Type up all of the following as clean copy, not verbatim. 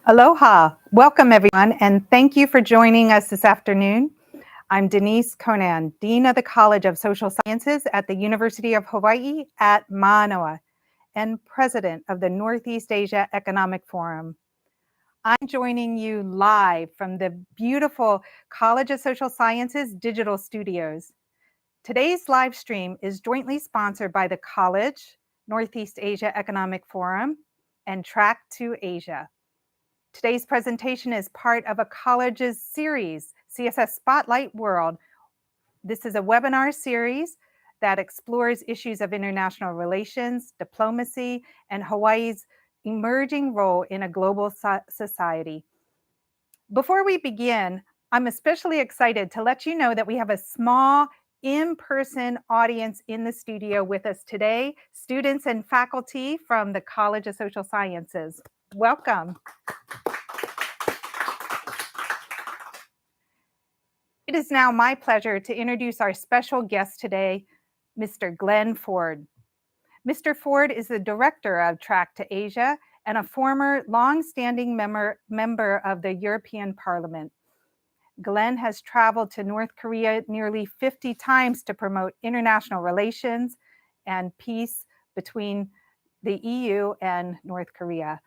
Aloha. Welcome, everyone, and thank you for joining us this afternoon. I'm Denise Conan, Dean of the College of Social Sciences at the University of Hawaii at Manoa, and President of the Northeast Asia Economic Forum. I'm joining you live from the beautiful College of Social Sciences digital studios. Today's live stream is jointly sponsored by the College, Northeast Asia Economic Forum, and Track to Asia. Today's presentation is part of a college's series, CSS Spotlight World. This is a webinar series that explores issues of international relations, diplomacy, and Hawaii's emerging role in a global society. Before we begin, I'm especially excited to let you know that we have a small in-person audience in the studio with us today, students and faculty from the College of Social Sciences. Welcome. It is now my pleasure to introduce our special guest today, Mr. Glyn Ford. Mr. Ford is the director of Track to Asia and a former long-standing member of the European Parliament. Glyn has traveled to North Korea nearly 50 times to promote international relations and peace between the EU and North Korea.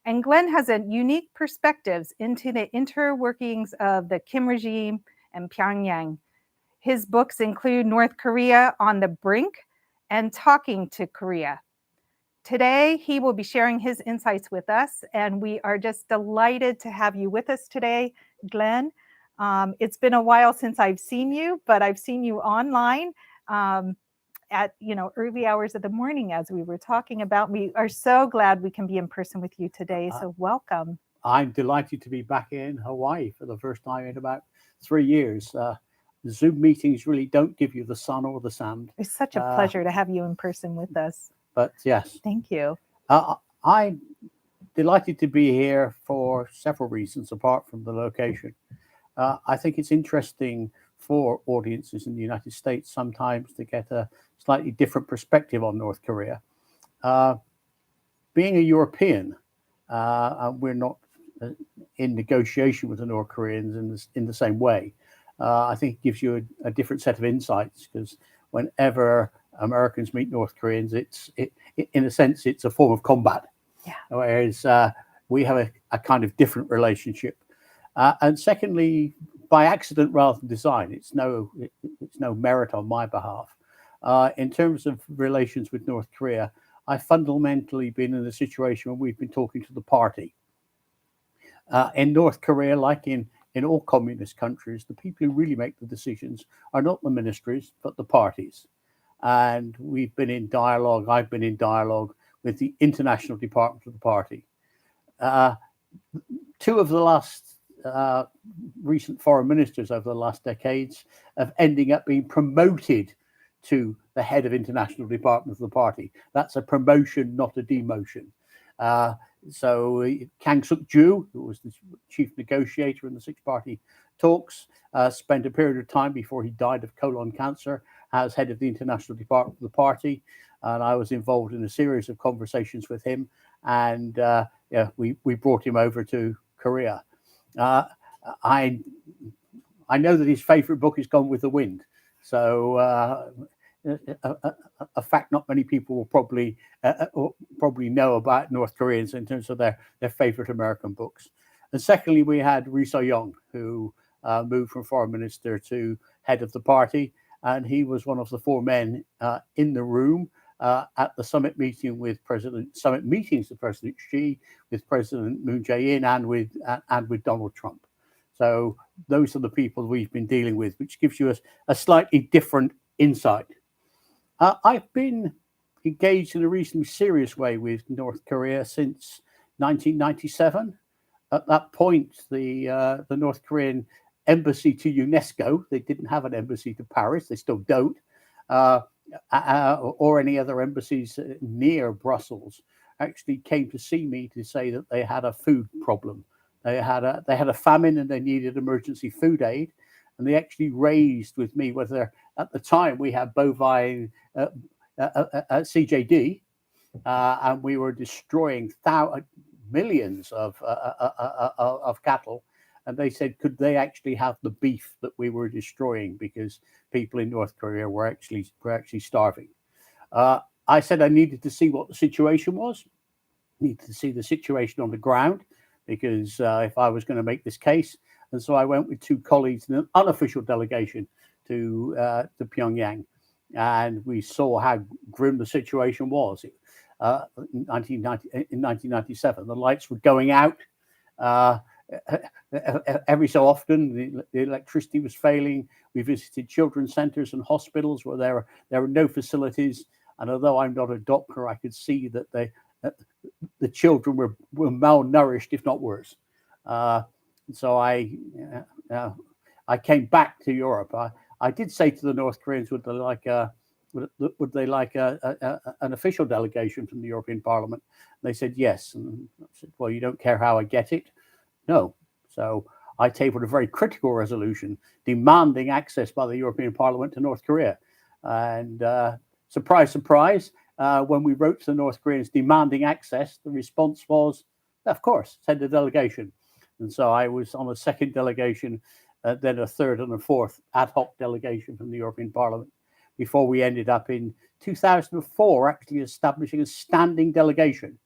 And Glyn has a unique perspectives into the interworkings of the Kim regime and Pyongyang. His books include North Korea on the Brink and Talking to Korea. Today, he will be sharing his insights with us, and we are just delighted to have you with us today, Glyn. It's been a while since I've seen you, but I've seen you online at early hours of the morning as we were talking about. We are so glad we can be in person with you today, so welcome. I'm delighted to be back in Hawaii for the first time in about 3 years. Zoom meetings really don't give you the sun or the sand. It's such a pleasure to have you in person with us. But yes. Thank you. I'm delighted to be here for several reasons apart from the location. I think it's interesting for audiences in the United States sometimes to get a slightly different perspective on North Korea. Being a European, we're not in negotiation with the North Koreans in the same way. I think it gives you a different set of insights, because whenever Americans meet North Koreans, in a sense, it's a form of combat. Yeah. Whereas we have a kind of different relationship. And secondly, by accident rather than design, it's no merit on my behalf. In terms of relations with North Korea, I've fundamentally been in a situation where we've been talking to the party. In North Korea, like in all communist countries, the people who really make the decisions are not the ministries, but the parties. And we've been in dialogue. I've been in dialogue with the international department of the party. Two of the last recent foreign ministers over the last decades have ended up being promoted to the head of international department of the party. That's a promotion, not a demotion. So Kang Suk-ju, who was the chief negotiator in the six-party talks, spent a period of time before he died of colon cancer as head of the international department of the party. And I was involved in a series of conversations with him. And we brought him over to Korea. I know that his favorite book is Gone with the Wind. So a fact not many people will probably know about North Koreans in terms of their favorite American books. And secondly, we had Ri So-young, who moved from foreign minister to head of the party. And he was one of the four men in the room at the summit meetings with President Xi, with President Moon Jae-in, and with Donald Trump. So those are the people we've been dealing with, which gives you a slightly different insight. I've been engaged in a reasonably serious way with North Korea since 1997. At that point, the North Korean embassy to UNESCO, they didn't have an embassy to Paris, they still don't, or any other embassies near Brussels, actually came to see me to say that they had a food problem. They had a famine and they needed emergency food aid. And they actually raised with me whether at the time we had bovine CJD, and we were destroying millions of cattle, and they said, could they actually have the beef that we were destroying because people in North Korea were actually starving. I said I needed to see what the situation was, needed to see the situation on the ground, because if I was going to make this case, and so I went with two colleagues in an unofficial delegation to Pyongyang, and we saw how grim the situation was. In 1997, the lights were going out. Every so often, the electricity was failing. We visited children's centers and hospitals where there were no facilities. And although I'm not a doctor, I could see that the children were malnourished, if not worse. So I came back to Europe. I did say to the North Koreans, would they like an official delegation from the European Parliament? And they said yes. And I said, well, you don't care how I get it? No. So I tabled a very critical resolution demanding access by the European Parliament to North Korea. And surprise, surprise, when we wrote to the North Koreans demanding access, the response was, of course, send a delegation. And so I was on a second delegation, then a third and a fourth ad hoc delegation from the European Parliament, before we ended up in 2004 actually establishing a standing delegation.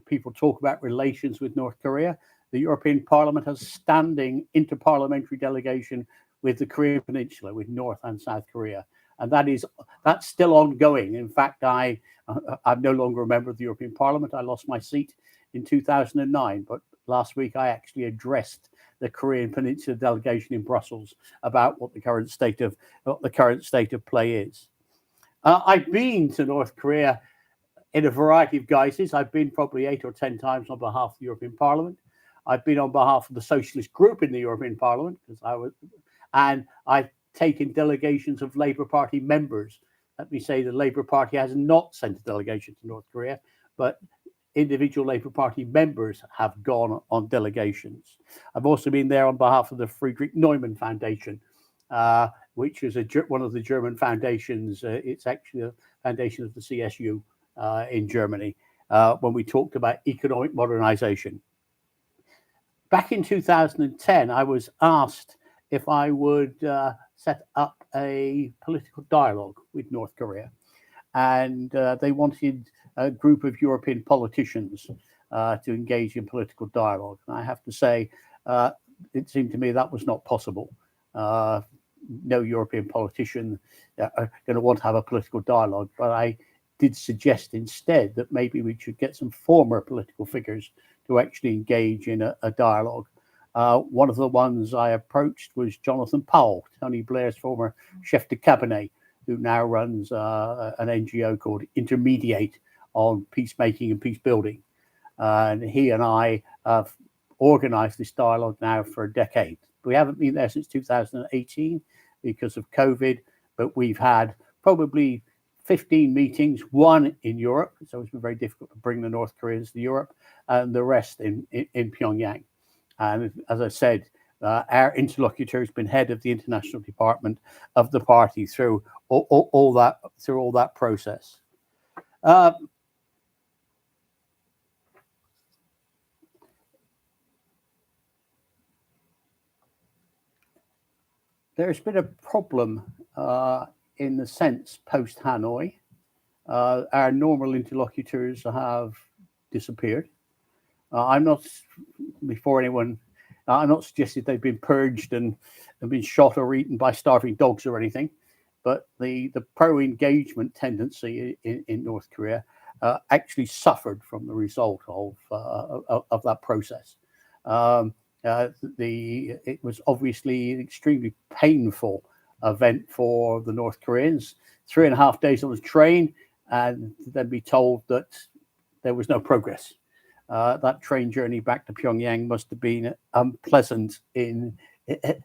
People talk about relations with North Korea. The European Parliament has standing interparliamentary delegation with the Korean Peninsula, with North and South Korea. And that's still ongoing. In fact, I'm no longer a member of the European Parliament. I lost my seat in 2009, but last week I actually addressed the Korean Peninsula delegation in Brussels about what the current state of play is. I've been to North Korea in a variety of guises. I've been probably 8 or 10 times on behalf of the European Parliament. I've been on behalf of the Socialist Group in the European Parliament, and I've taken delegations of Labour Party members. Let me say the Labour Party has not sent a delegation to North Korea, but individual Labour Party members have gone on delegations. I've also been there on behalf of the Friedrich Neumann Foundation, which is one of the German foundations. It's actually a foundation of the CSU in Germany, when we talked about economic modernization. Back in 2010, I was asked if I would set up a political dialogue with North Korea. And they wanted a group of European politicians to engage in political dialogue. And I have to say, it seemed to me that was not possible. No European politician are going to want to have a political dialogue. But I did suggest instead that maybe we should get some former political figures to actually engage in a dialogue. One of the ones I approached was Jonathan Powell, Tony Blair's former chef de cabinet, who now runs an NGO called Intermediate on peacemaking and peace building. And he and I have organized this dialogue now for a decade. We haven't been there since 2018 because of COVID, but we've had probably 15 meetings, one in Europe. So it's been very difficult to bring the North Koreans to Europe, and the rest in Pyongyang. And as I said, our interlocutor has been head of the international department of the party through all that process. There's been a problem in the sense post Hanoi. Our normal interlocutors have disappeared. I'm not suggesting they've been purged and been shot or eaten by starving dogs or anything, but the pro-engagement tendency in North Korea actually suffered from the result of that process. It was obviously an extremely painful event for the North Koreans. 3.5 days on the train, and then be told that there was no progress. That train journey back to Pyongyang must have been unpleasant in its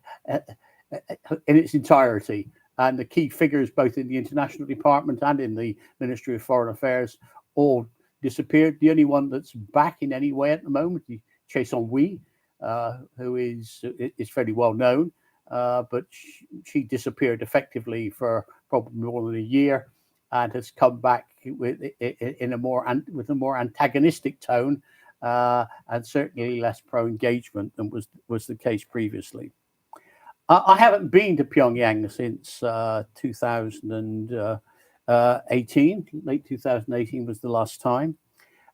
entirety. And the key figures, both in the international department and in the Ministry of Foreign Affairs, all disappeared. The only one that's back in any way at the moment is Chae Song-hui, who is fairly well known, but she disappeared effectively for probably more than a year, and has come back with a more antagonistic tone, and certainly less pro-engagement than was the case previously. I haven't been to Pyongyang since 2018. Late 2018 was the last time.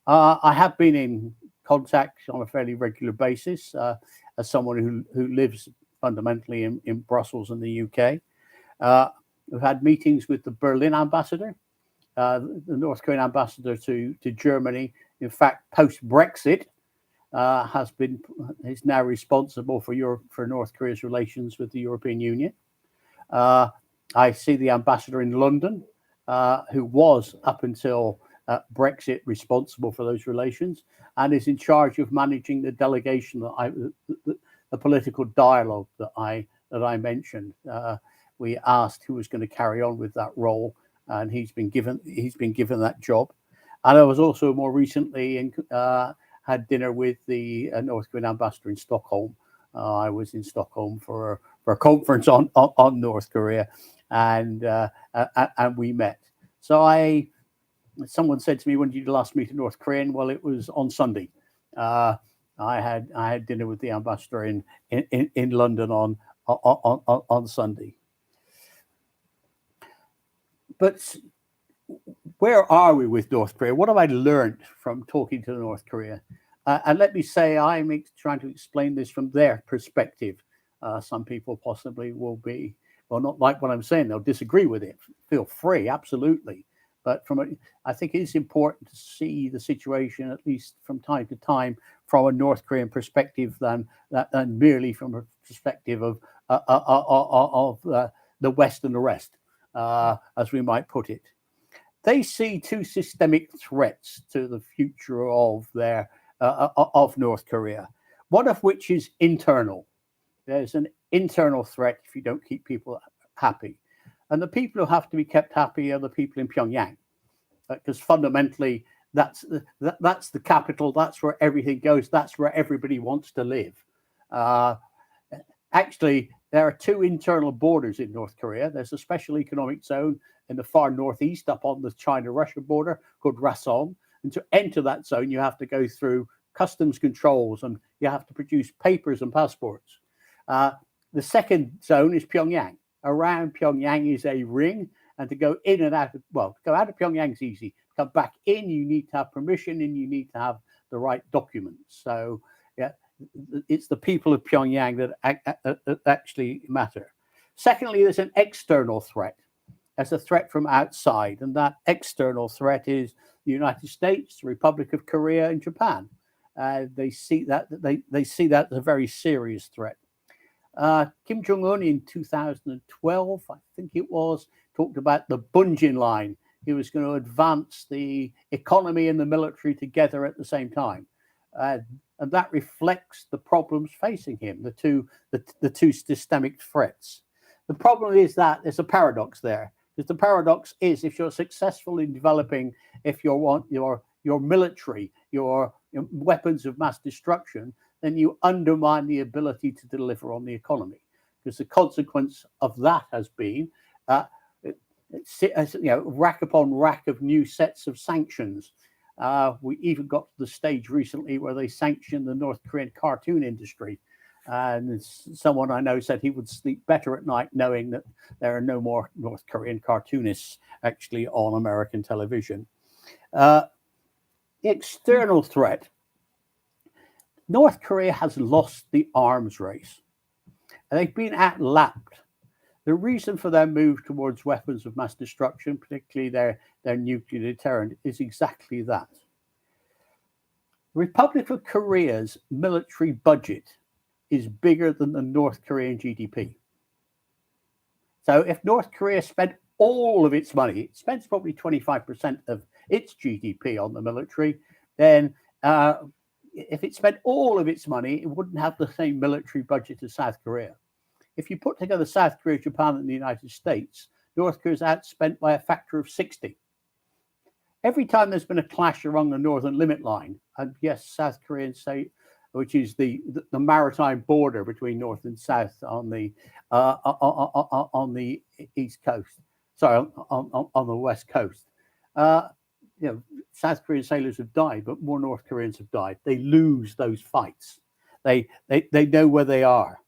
I have been in contact on a fairly regular basis as someone who lives fundamentally in Brussels and the UK. We've had meetings with the Berlin ambassador, the North Korean ambassador to Germany. In fact, post-Brexit, is now responsible for North Korea's relations with the European Union. I see the ambassador in London, who was up until Brexit responsible for those relations, and is in charge of managing the delegation the political dialogue that I mentioned. We asked who was going to carry on with that role, and he's been given that job. And I was also more recently had dinner with the North Korean ambassador in Stockholm. I was in Stockholm for a conference on North Korea, and we met. So someone said to me, "When did you last meet a North Korean?" Well, it was on Sunday. I had dinner with the ambassador in London on Sunday. But where are we with North Korea? What have I learned from talking to North Korea? And let me say, I'm trying to explain this from their perspective. Some people possibly will not like what I'm saying. They'll disagree with it. Feel free, absolutely. But I think it's important to see the situation, at least from time to time, from a North Korean perspective than merely from a perspective of the West and the rest, as we might put it. They see two systemic threats to the future of North Korea. One of which is internal. There's an internal threat if you don't keep people happy. And the people who have to be kept happy are the people in Pyongyang, because fundamentally that's the capital. That's where everything goes. That's where everybody wants to live. Actually, there are two internal borders in North Korea. There's a special economic zone in the far northeast, up on the China-Russia border, called Rason. And to enter that zone, you have to go through customs controls, and you have to produce papers and passports. The second zone is Pyongyang. Around Pyongyang is a ring, and to go in and out to go out of Pyongyang is easy. Come back in, you need to have permission, and you need to have the right documents. So, yeah, it's the people of Pyongyang that actually matter. Secondly, there's an external threat. There's a threat from outside, and that external threat is the United States, the Republic of Korea, and Japan. They see that as a very serious threat. Kim Jong-un in 2012, I think it was, talked about the Bunjin line. He was going to advance the economy and the military together at the same time. And that reflects the problems facing him, the two systemic threats. The problem is that there's a paradox there. Because the paradox is, if you're successful in developing, if you want your military, your weapons of mass destruction, then you undermine the ability to deliver on the economy. Because the consequence of that has been, rack upon rack of new sets of sanctions. We even got to the stage recently where they sanctioned the North Korean cartoon industry. And someone I know said he would sleep better at night knowing that there are no more North Korean cartoonists actually on American television. The external threat. North Korea has lost the arms race. They've been outlapped. The reason for their move towards weapons of mass destruction, particularly their nuclear deterrent, is exactly that. The Republic of Korea's military budget is bigger than the North Korean GDP. So if North Korea spent all of its money, it spends probably 25% of its GDP on the military, then if it spent all of its money, it wouldn't have the same military budget as South Korea. If you put together South Korea, Japan, and the United States, North Korea is outspent by a factor of 60. Every time there's been a clash along the northern limit line, and yes, South Koreans say, which is the maritime border between North and South on the East Coast, sorry, on the West Coast. South Korean sailors have died, but more North Koreans have died. They lose those fights. They know where they are.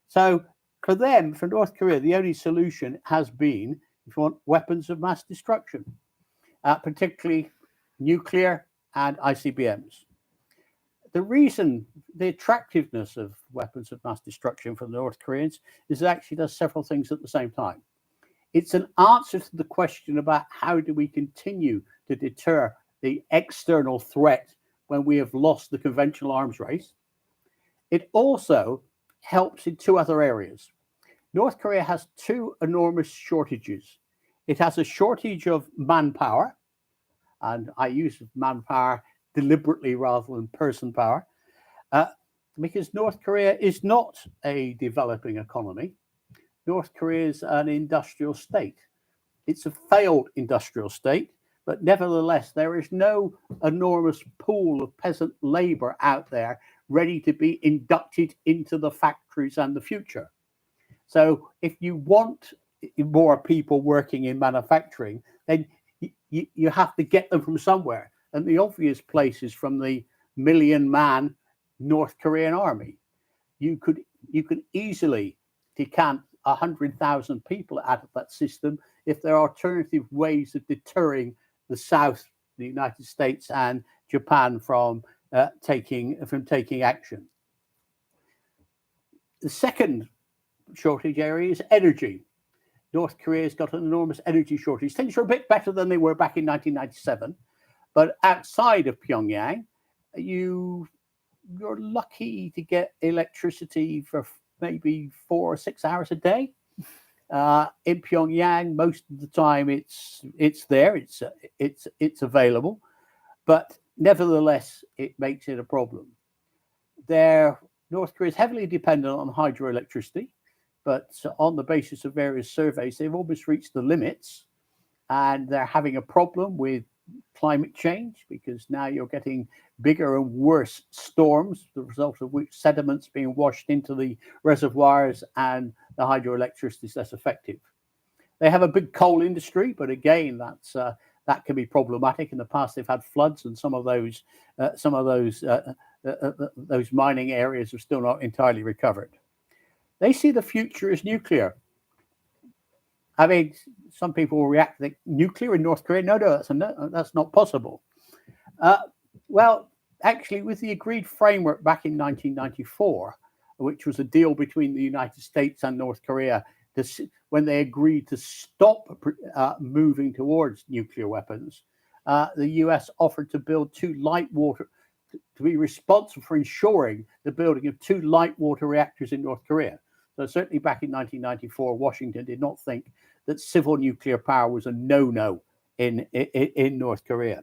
So for them, for North Korea, the only solution has been, if you want, weapons of mass destruction, particularly nuclear and ICBMs. The attractiveness of weapons of mass destruction for the North Koreans is it actually does several things at the same time. It's an answer to the question about how do we continue to deter the external threat when we have lost the conventional arms race. It also helps in two other areas. North Korea has two enormous shortages. It has a shortage of manpower, and I use manpower deliberately rather than person power, because North Korea is not a developing economy. North Korea is an industrial state. It's a failed industrial state, but nevertheless, there is no enormous pool of peasant labor out there ready to be inducted into the factories and the future. So if you want more people working in manufacturing, then you have to get them from somewhere. And the obvious place is from the million-man North Korean army. You could easily decant 100,000 people out of that system if there are alternative ways of deterring the South, the United States, and Japan from taking action. The second shortage area is energy. North Korea's got an enormous energy shortage. Things are a bit better than they were back in 1997, but outside of Pyongyang, you're lucky to get electricity for maybe 4 or 6 hours a day. In Pyongyang, most of the time it's there, it's available, but nevertheless, it makes it a problem. North Korea is heavily dependent on hydroelectricity, but on the basis of various surveys, they've almost reached the limits, and they're having a problem with climate change because now you're getting bigger and worse storms, the result of which sediments being washed into the reservoirs and the hydroelectricity is less effective. They have a big coal industry, but again, that can be problematic. In the past, they've had floods, and some of those mining areas are still not entirely recovered. They see the future as nuclear. I mean, some people will react that nuclear in North Korea. No, that's not possible. Well, actually, with the agreed framework back in 1994, which was a deal between the United States and North Korea, when they agreed to stop moving towards nuclear weapons, the US offered to build to be responsible for ensuring the building of 2 light water reactors in North Korea. So certainly back in 1994, Washington did not think that civil nuclear power was a no-no in North Korea,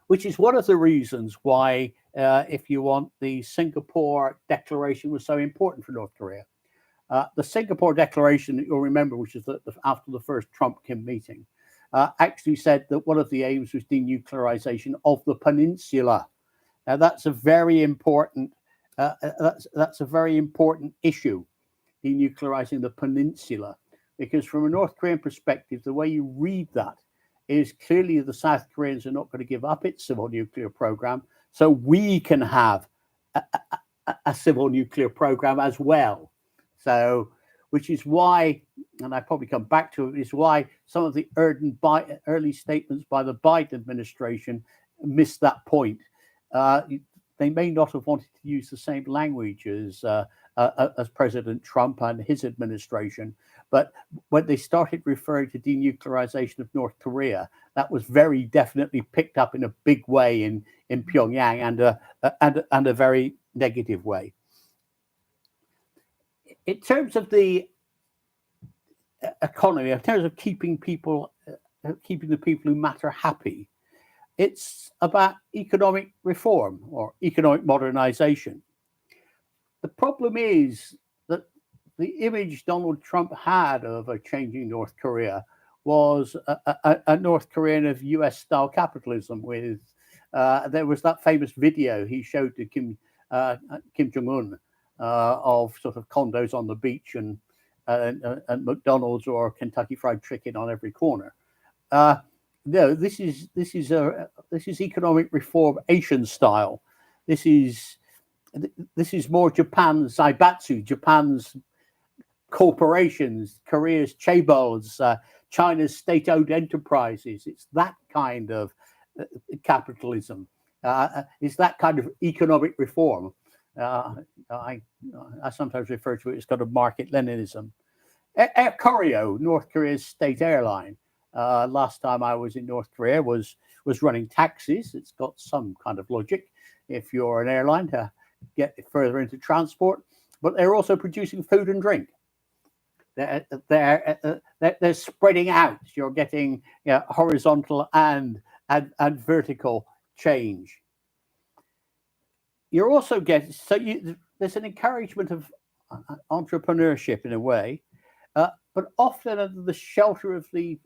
which is one of the reasons why, if you want, the Singapore Declaration was so important for North Korea. The Singapore Declaration, you'll remember, which is after the first Trump-Kim meeting, actually said that one of the aims was denuclearization of the peninsula. Now, that's a very important issue, denuclearizing the peninsula, because from a North Korean perspective, the way you read that is clearly the South Koreans are not going to give up its civil nuclear program, so we can have a civil nuclear program as well. So, which is why, and I probably come back to it, is why some of the early statements by the Biden administration missed that point. They may not have wanted to use the same language as President Trump and his administration, but when they started referring to denuclearization of North Korea, that was very definitely picked up in a big way in Pyongyang and a very negative way. In terms of the economy, in terms of keeping the people who matter happy, it's about economic reform or economic modernization. The problem is that the image Donald Trump had of a changing North Korea was a North Korean of US-style capitalism. With there was that famous video he showed to Kim Jong-un of sort of condos on the beach and McDonald's or Kentucky Fried Chicken on every corner. No, this is economic reform Asian style. This is more Japan's Zaibatsu, Japan's corporations, Korea's chaebols, China's state-owned enterprises. It's that kind of capitalism. It's that kind of economic reform. I sometimes refer to it as kind of market Leninism. Air Koryo, North Korea's state airline, last time I was in North Korea was running taxis. It's got some kind of logic if you're an airline to get further into transport, but they're also producing food and drink. They're spreading out. You're getting horizontal and vertical change. You're also getting there's an encouragement of entrepreneurship in a way, but often under the shelter of the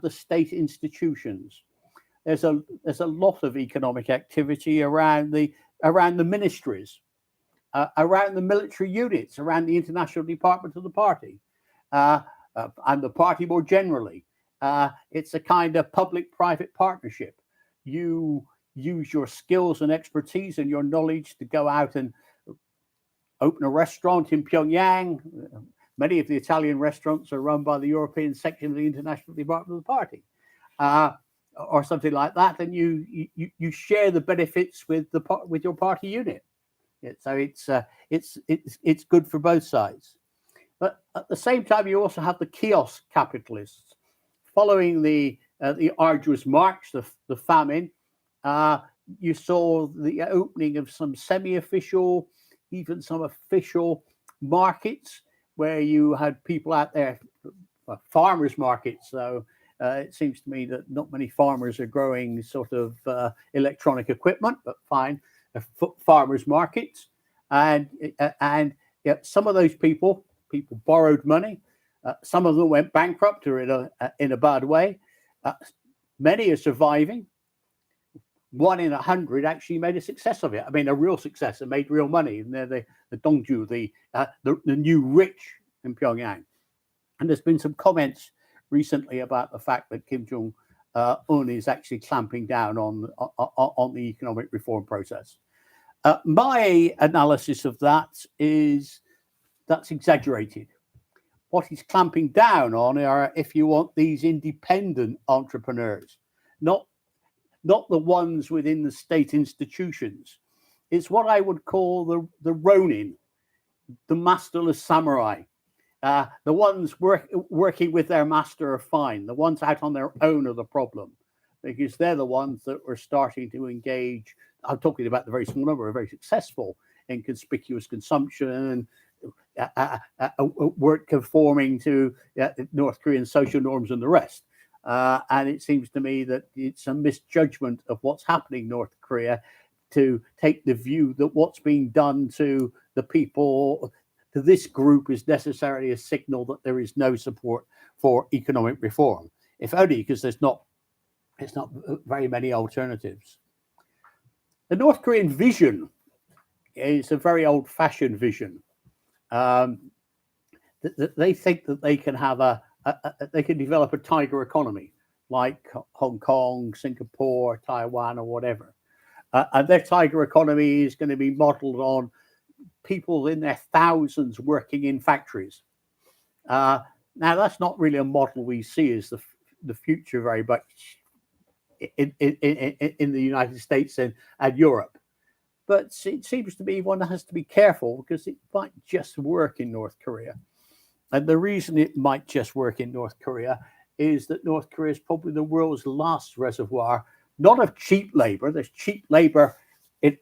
state institutions. There's a lot of economic activity around the ministries, around the military units, around the international department of the party, and the party more generally. It's a kind of public-private partnership. You use your skills and expertise and your knowledge to go out and open a restaurant in Pyongyang. Many of the Italian restaurants are run by the European section of the International Department of the Party, or something like that, and you share the benefits with your party unit. So it's good for both sides. But at the same time, you also have the kiosk capitalists following the arduous march, the famine. You saw the opening of some semi-official, even some official markets where you had people out there, farmers markets. So it seems to me that not many farmers are growing sort of electronic equipment, but fine, farmers markets. And some of those people borrowed money. Some of them went bankrupt or in a bad way. Many are surviving. 1 in 100 actually made a success of it. I mean, a real success and made real money. And they're the Dongju, the new rich in Pyongyang. And there's been some comments recently about the fact that Kim Jong-un is actually clamping down on the economic reform process. My analysis of that is that's exaggerated. What he's clamping down on are, if you want, these independent entrepreneurs, not the ones within the state institutions. It's what I would call the ronin, the masterless samurai. The ones working with their master are fine. The ones out on their own are the problem, because they're the ones that are starting to engage. I'm talking about the very small number, are very successful in conspicuous consumption, work conforming to North Korean social norms and the rest. And it seems to me that it's a misjudgment of what's happening in North Korea to take the view that what's being done to the people, to this group, is necessarily a signal that there is no support for economic reform. If only because there's not very many alternatives. The North Korean vision is a very old-fashioned vision. They think that they can have they can develop a tiger economy like Hong Kong, Singapore, Taiwan, or whatever. And their tiger economy is going to be modeled on people in their thousands working in factories. Now, that's not really a model we see as the future very much in the United States and Europe. But it seems to be one has to be careful because it might just work in North Korea. And the reason it might just work in North Korea is that North Korea is probably the world's last reservoir, not of cheap labor. There's cheap labor in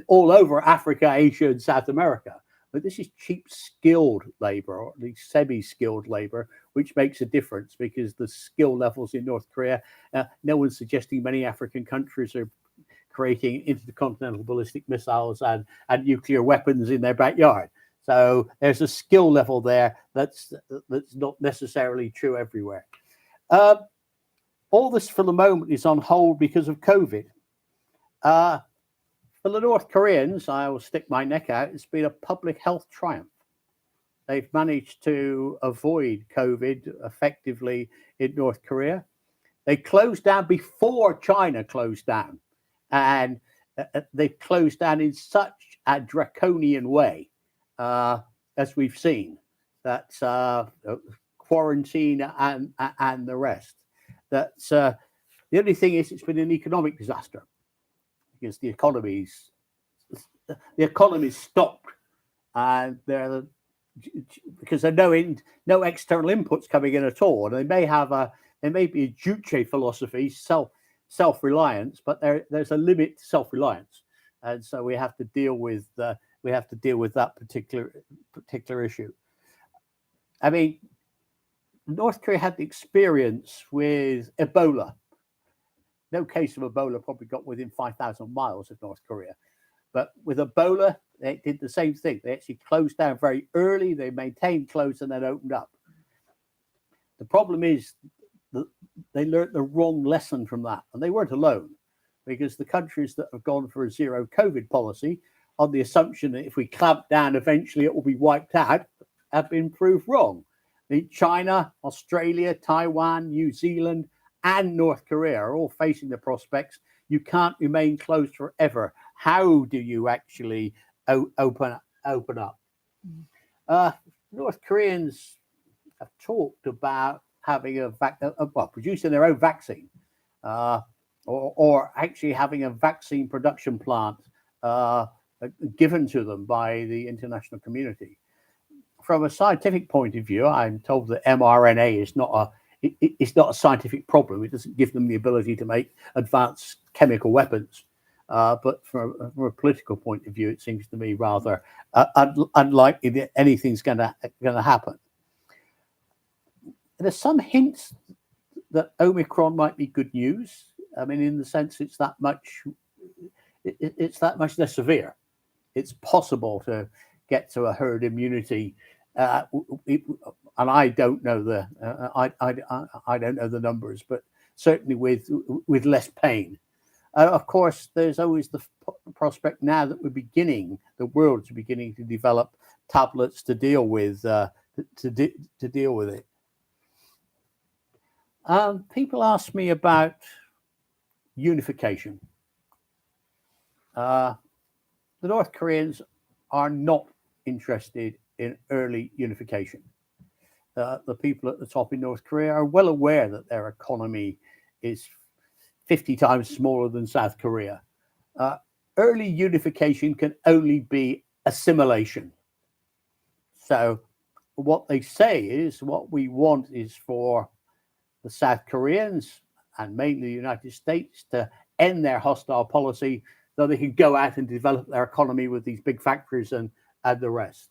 all over Africa, Asia, and South America. But this is cheap skilled labor, or at least semi-skilled labor, which makes a difference because the skill levels in North Korea, no one's suggesting many African countries are creating intercontinental ballistic missiles and nuclear weapons in their backyard. So there's a skill level there that's not necessarily true everywhere. All this for the moment is on hold because of COVID. For the North Koreans, I will stick my neck out, it's been a public health triumph. They've managed to avoid COVID effectively in North Korea. They closed down before China closed down, and they closed down in such a draconian way, as we've seen, that quarantine and the rest. That the only thing is, it's been an economic disaster because the economy's stopped, and they're because there are no external inputs coming in at all. And they may be a Juche philosophy, self-reliance, but there's a limit to self-reliance, and so we have to deal with that particular issue. I mean, North Korea had the experience with Ebola. No case of Ebola probably got within 5,000 miles of North Korea. But with Ebola, they did the same thing. They actually closed down very early. They maintained closed and then opened up. The problem is that they learned the wrong lesson from that. And they weren't alone, because the countries that have gone for a zero COVID policy on the assumption that if we clamp down, eventually it will be wiped out, have been proved wrong. China, Australia, Taiwan, New Zealand, and North Korea are all facing the prospects. You can't remain closed forever. How do you actually open up? North Koreans have talked about having producing their own vaccine, or actually having a vaccine production plant given to them by the international community. From a scientific point of view, I'm told that mRNA is not a scientific problem. It doesn't give them the ability to make advanced chemical weapons. But from a political point of view, it seems to me rather unlikely that anything's going to happen. There's some hints that Omicron might be good news. I mean, in the sense it's that much less severe. It's possible to get to a herd immunity, and I don't know the numbers, but certainly with less pain. Of course, there's always the prospect now that the world's beginning to develop tablets to deal with it. People ask me about unification. The North Koreans are not interested in early unification. The people at the top in North Korea are well aware that their economy is 50 times smaller than South Korea. Early unification can only be assimilation. So what they say is, what we want is for the South Koreans, and mainly the United States, to end their hostile policy so they can go out and develop their economy with these big factories and the rest.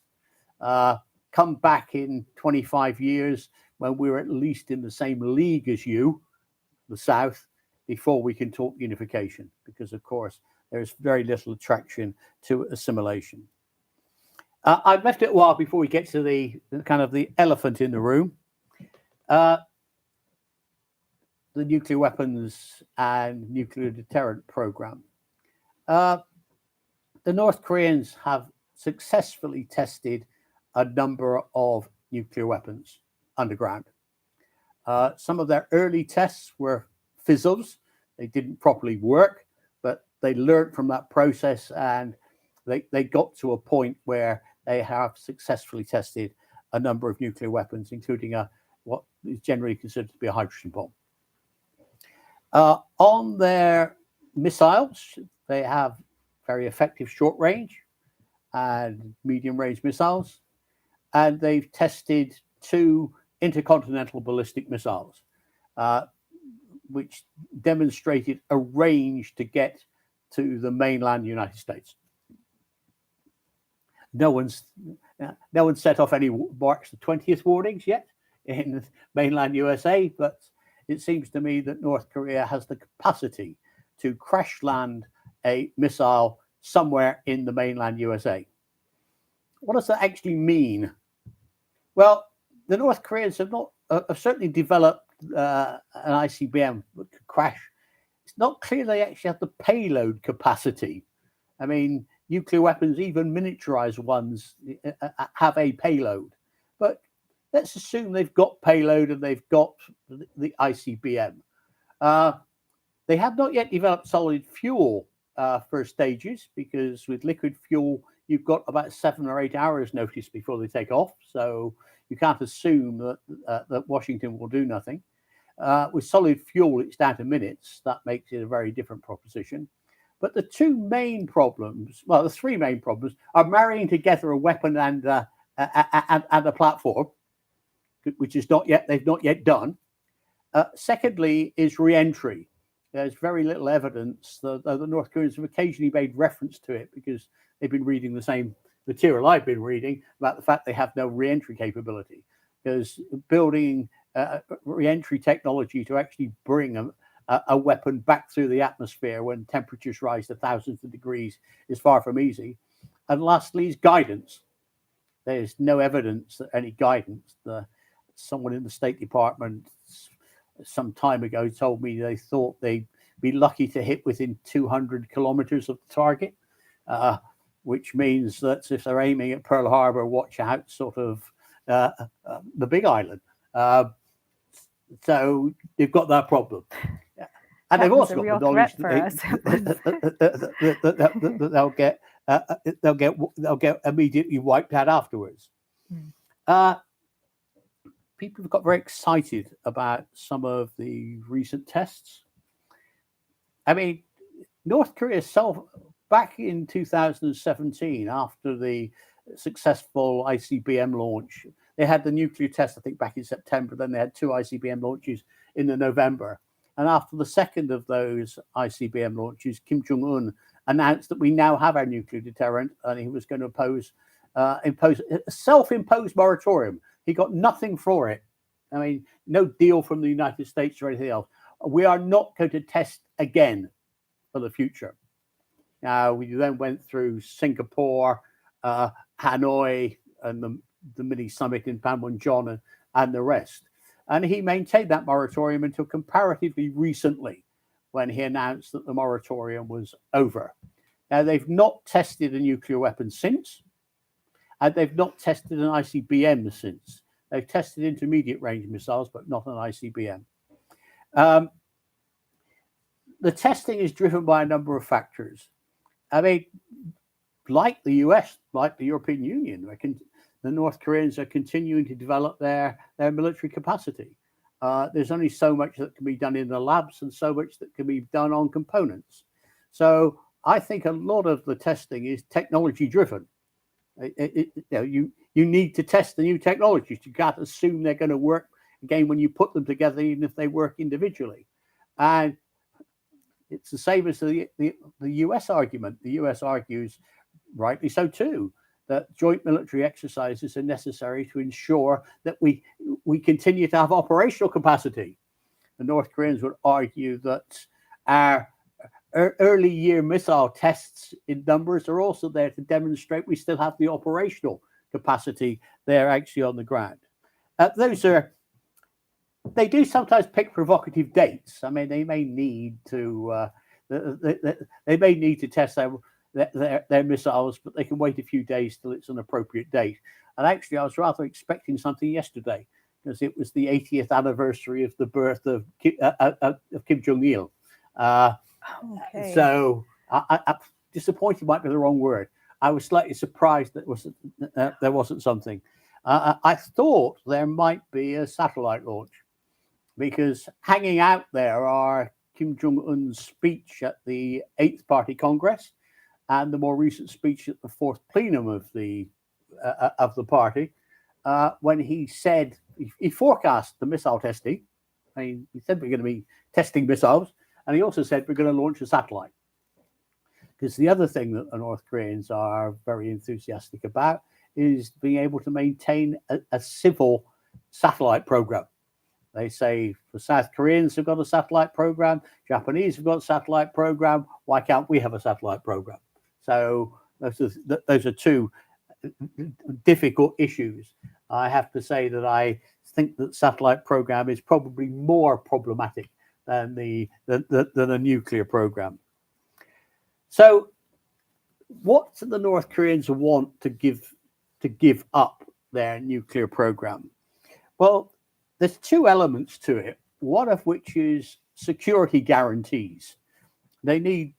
Come back in 25 years when we're at least in the same league as you, the South, before we can talk unification, because of course there's very little attraction to assimilation. I've left it a while before we get to the kind of the elephant in the room. The nuclear weapons and nuclear deterrent program. The North Koreans have successfully tested a number of nuclear weapons underground. Some of their early tests were fizzles. They didn't properly work, but they learned from that process, and they got to a point where they have successfully tested a number of nuclear weapons, including what is generally considered to be a hydrogen bomb. On their missiles, they have very effective short-range and medium-range missiles, and they've tested 2 intercontinental ballistic missiles, which demonstrated a range to get to the mainland United States. No one's set off any March the 20th warnings yet in mainland USA, but it seems to me that North Korea has the capacity to crash land a missile somewhere in the mainland USA. What does that actually mean? Well, the North Koreans have certainly developed an ICBM that could crash. It's not clear they actually have the payload capacity. I mean, nuclear weapons, even miniaturized ones, have a payload. But let's assume they've got payload and they've got the ICBM. They have not yet developed solid fuel for stages, because with liquid fuel, you've got about 7 or 8 hours notice before they take off. So you can't assume that Washington will do nothing. With solid fuel, it's down to minutes. That makes it a very different proposition. But the three main problems are marrying together a weapon and a platform, which is they've not yet done. Secondly, is re-entry. There's very little evidence that the North Koreans have occasionally made reference to it, because they've been reading the same material I've been reading about the fact they have no re-entry capability. Because building re-entry technology to actually bring a weapon back through the atmosphere when temperatures rise to thousands of degrees is far from easy. And lastly is guidance. There's no evidence that any guidance. Someone in the State Department some time ago told me they thought they'd be lucky to hit within 200 kilometers of the target, which means that if they're aiming at Pearl Harbor, watch out sort of the Big Island. So you've got that problem. And they've also got the knowledge that they'll get immediately wiped out afterwards. People have got very excited about some of the recent tests. I mean, North Korea back in 2017, after the successful ICBM launch, they had the nuclear test, I think, back in September. Then they had 2 ICBM launches in November. And after the second of those ICBM launches, Kim Jong-un announced that we now have our nuclear deterrent, and he was going to impose a self-imposed moratorium. He got nothing for it. I mean, no deal from the United States or anything else. We are not going to test again for the future. Now, we then went through Singapore, Hanoi, and the mini summit in Panmunjom and the rest. And he maintained that moratorium until comparatively recently, when he announced that the moratorium was over. Now, they've not tested a nuclear weapon since, and they've not tested an ICBM since. They've tested intermediate range missiles, but not an ICBM. The testing is driven by a number of factors. I mean, like the US, like the European Union, the North Koreans are continuing to develop their military capacity. There's only so much that can be done in the labs and so much that can be done on components. So I think a lot of the testing is technology driven. You need to test the new technologies. You can't assume they're going to work again when you put them together, even if they work individually. And it's the same as the US argument. The US argues, rightly so too, that joint military exercises are necessary to ensure that we continue to have operational capacity. The North Koreans would argue that our early year missile tests in numbers are also there to demonstrate we still have the operational capacity there actually on the ground. They do sometimes pick provocative dates. I mean, they may need to test their missiles, but they can wait a few days till it's an appropriate date. And actually, I was rather expecting something yesterday, because it was the 80th anniversary of the birth of Kim Jong-il. Okay. So disappointed might be the wrong word. I was slightly surprised that there wasn't something. I thought there might be a satellite launch, because hanging out there are Kim Jong-un's speech at the 8th Party Congress and the more recent speech at the 4th plenum of the party, when he said he forecast the missile testing. I mean, he said we're going to be testing missiles, and he also said we're going to launch a satellite. Because the other thing that the North Koreans are very enthusiastic about is being able to maintain a civil satellite program. They say the South Koreans have got a satellite program, Japanese have got a satellite program. Why can't we have a satellite program? So those are two difficult issues. I have to say that I think that satellite program is probably more problematic than a nuclear program. So what do the North Koreans want to give up their nuclear program? Well, there's two elements to it, one of which is security guarantees. They need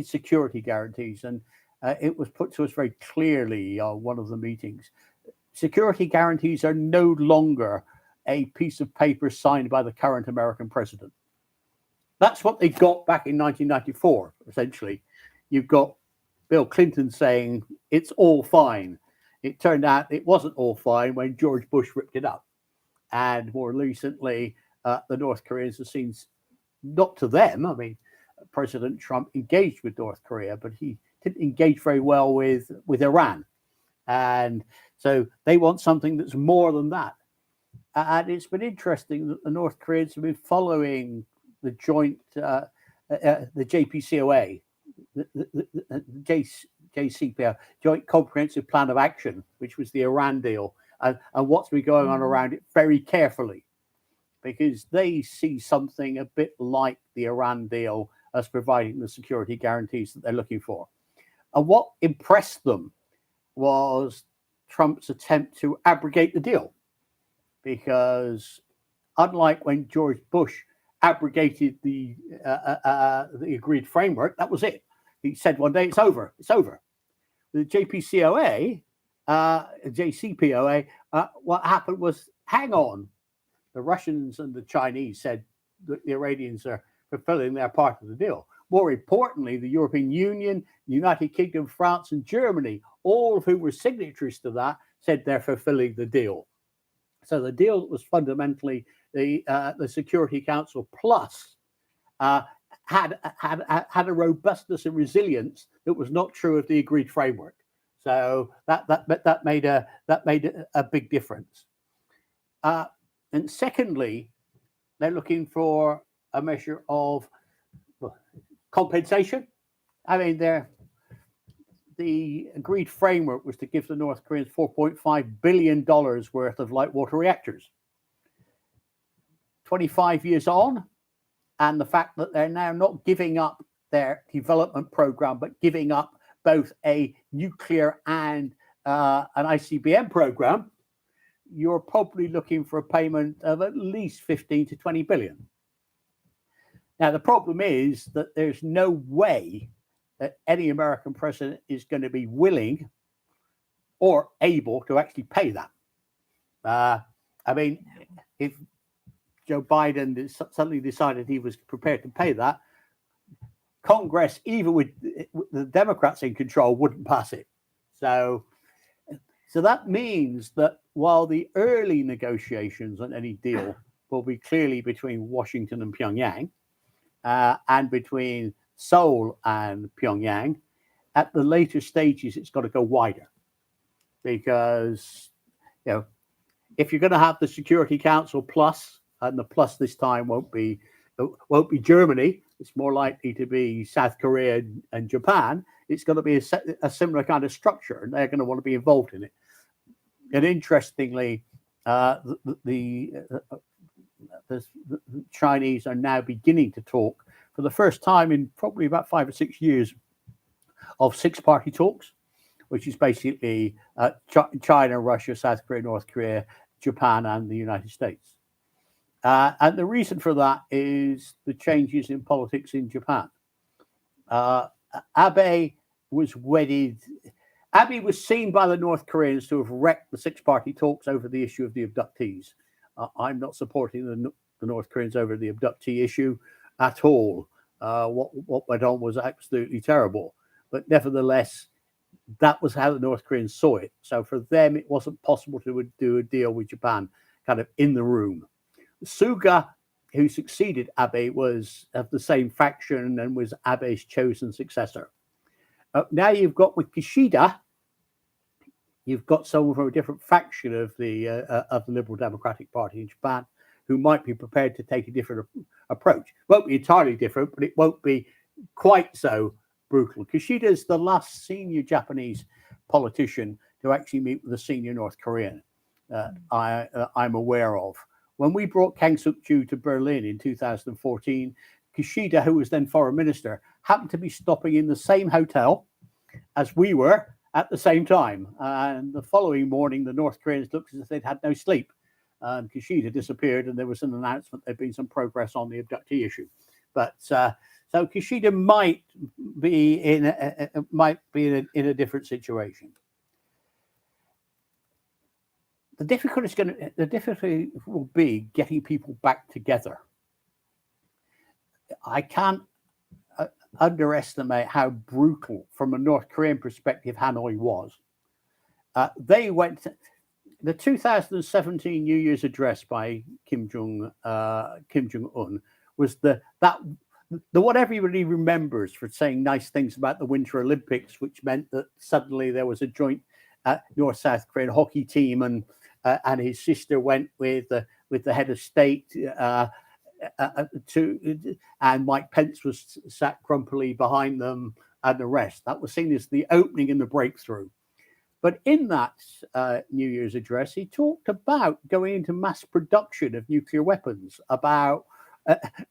security guarantees, and it was put to us very clearly on one of the meetings. Security guarantees are no longer a piece of paper signed by the current American president. That's what they got back in 1994, essentially. You've got Bill Clinton saying it's all fine. It turned out it wasn't all fine when George Bush ripped it up. And more recently, the North Koreans have seen, not to them, I mean, President Trump engaged with North Korea, but he didn't engage very well with Iran. And so they want something that's more than that. And it's been interesting that the North Koreans have been following the joint, the JPCOA, the JCPOA, Joint Comprehensive Plan of Action, which was the Iran deal, and what's been going on around it very carefully, because they see something a bit like the Iran deal as providing the security guarantees that they're looking for. And what impressed them was Trump's attempt to abrogate the deal, because unlike when George Bush abrogated the agreed framework, that was it. He said one day, it's over. The JPCOA, JCPOA, what happened was, hang on. The Russians and the Chinese said that the Iranians are fulfilling their part of the deal. More importantly, the European Union, the United Kingdom, France, and Germany, all of whom were signatories to that, said they're fulfilling the deal. So the deal was fundamentally the Security Council Plus had a robustness and resilience that was not true of the agreed framework. So that made a big difference. And secondly, they're looking for a measure of compensation. I mean, the agreed framework was to give the North Koreans $4.5 billion worth of light water reactors. 25 years on, and the fact that they're now not giving up their development program, but giving up both a nuclear and an ICBM program, you're probably looking for a payment of at least 15 to 20 billion. Now, the problem is that there's no way that any American president is going to be willing or able to actually pay that. I mean, if Joe Biden suddenly decided he was prepared to pay that, Congress, even with the Democrats in control, wouldn't pass it. So that means that while the early negotiations on any deal will be clearly between Washington and Pyongyang, and between Seoul and Pyongyang, at the later stages, it's got to go wider, because if you're going to have the Security Council Plus, and the plus this time won't be Germany, it's more likely to be South Korea and Japan. It's going to be a similar kind of structure, and they're going to want to be involved in it. And interestingly, the Chinese are now beginning to talk for the first time in probably about 5 or 6 years of six-party talks, which is basically China, Russia, South Korea, North Korea, Japan, and the United States. And the reason for that is the changes in politics in Japan. Abe was seen by the North Koreans to have wrecked the six-party talks over the issue of the abductees. I'm not supporting the North Koreans over the abductee issue at all. What went on was absolutely terrible. But nevertheless, that was how the North Koreans saw it. So for them, it wasn't possible to do a deal with Japan kind of in the room. Suga, who succeeded Abe, was of the same faction and was Abe's chosen successor. Now you've got with Kishida, you've got someone from a different faction of the Liberal Democratic Party in Japan who might be prepared to take a different approach. Won't be entirely different, but it won't be quite so brutal. Kishida is the last senior Japanese politician to actually meet with a senior North Korean I'm aware of. When we brought Kang Suk-ju to Berlin in 2014, Kishida, who was then foreign minister, happened to be stopping in the same hotel as we were at the same time. And the following morning, the North Koreans looked as if they'd had no sleep. Kishida disappeared, and there was an announcement there'd been some progress on the abductee issue. But so Kishida might be in a different situation. The difficulty will be getting people back together. I can't underestimate how brutal, from a North Korean perspective, Hanoi was. They went. The 2017 New Year's address by Kim Jong Un was the what everybody remembers for saying nice things about the Winter Olympics, which meant that suddenly there was a joint North-South Korean hockey team, and his sister went with the head of state and Mike Pence was sat grumpily behind them, and the rest. That was seen as the opening and the breakthrough. But in that New Year's address, he talked about going into mass production of nuclear weapons, about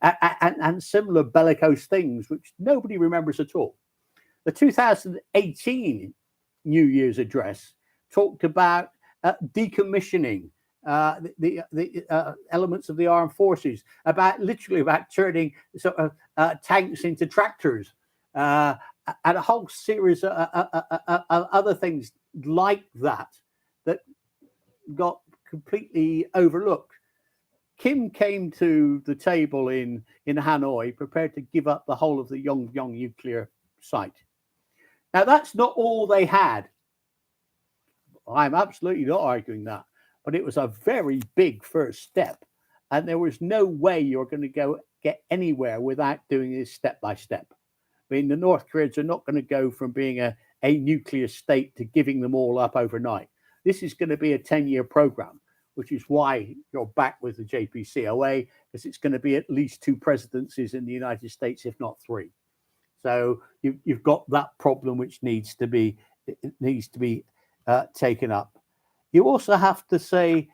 and similar bellicose things, which nobody remembers at all. The 2018 New Year's address talked about decommissioning the elements of the armed forces, about turning tanks into tractors, and a whole series of other things like that got completely overlooked. Kim came to the table in Hanoi prepared to give up the whole of the Yongbyon nuclear site. Now, that's not all they had. I'm absolutely not arguing that, but it was a very big first step, and there was no way you're going to get anywhere without doing this step by step. I mean, the North Koreans are not going to go from being a nuclear state to giving them all up overnight. This is going to be a 10-year program, which is why you're back with the JPCOA, because it's going to be at least 2 presidencies in the United States, if not 3. So you've got that problem which needs to be taken up. You also have to say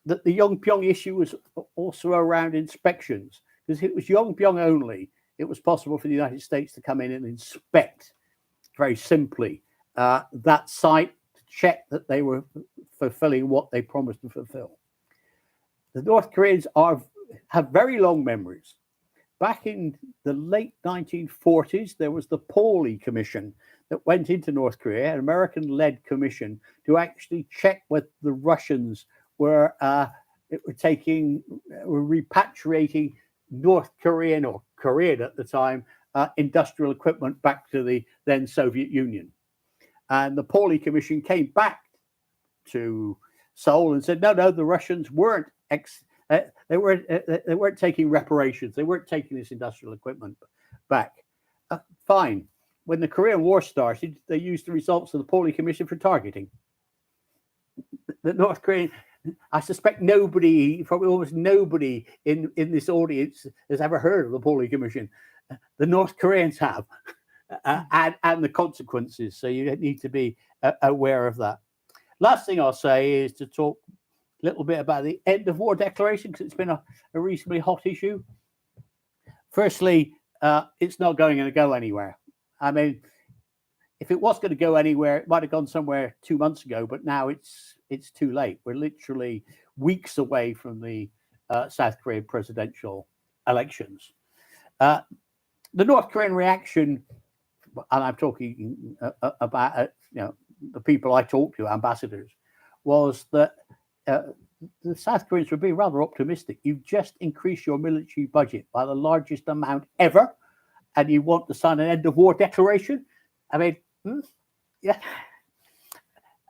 that the Yongbyon issue was also around inspections, because if it was Yongbyon only, it was possible for the United States to come in and inspect very simply that site to check that they were fulfilling what they promised to fulfill. The North Koreans have very long memories. Back in the late 1940s, there was the Pauli Commission that went into North Korea, an American-led commission to actually check whether the Russians were repatriating North Korean, or Korean at the time, industrial equipment back to the then Soviet Union. And the Pauli Commission came back to Seoul and said, no, the Russians weren't they weren't taking reparations. They weren't taking this industrial equipment back. Fine. When the Korean War started, they used the results of the Pauli Commission for targeting. The North Korean, I suspect probably almost nobody in this audience has ever heard of the Pauli Commission. The North Koreans have, and the consequences. So you need to be aware of that. Last thing I'll say is to talk a little bit about the end of war declaration, because it's been a reasonably hot issue. Firstly, it's not going to go anywhere. I mean, if it was going to go anywhere, it might have gone somewhere 2 months ago, but now it's too late. We're literally weeks away from the South Korean presidential elections. The North Korean reaction, and I'm talking about the people I talked to, ambassadors, was that the South Koreans were being rather optimistic. You've just increased your military budget by the largest amount ever, and you want to sign an end of war declaration? I mean, yeah.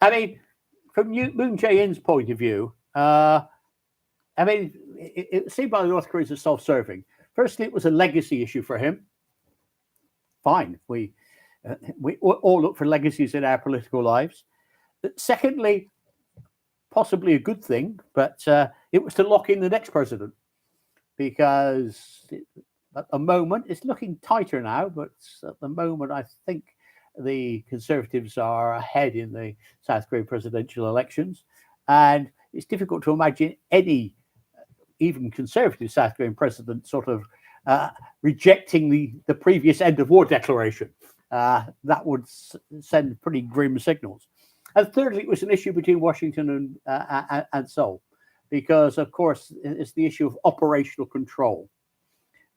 I mean, from Moon Jae-in's point of view, I mean, it seemed by the North Koreans as self-serving. Firstly, it was a legacy issue for him. Fine, we all look for legacies in our political lives. Secondly, possibly a good thing, but it was to lock in the next president, because at the moment it's looking tighter now. But at the moment, I think the Conservatives are ahead in the South Korean presidential elections, and it's difficult to imagine any even conservative South Korean president sort of rejecting the previous end of war declaration. That would send pretty grim signals. And thirdly, it was an issue between Washington and Seoul, because, of course, it's the issue of operational control.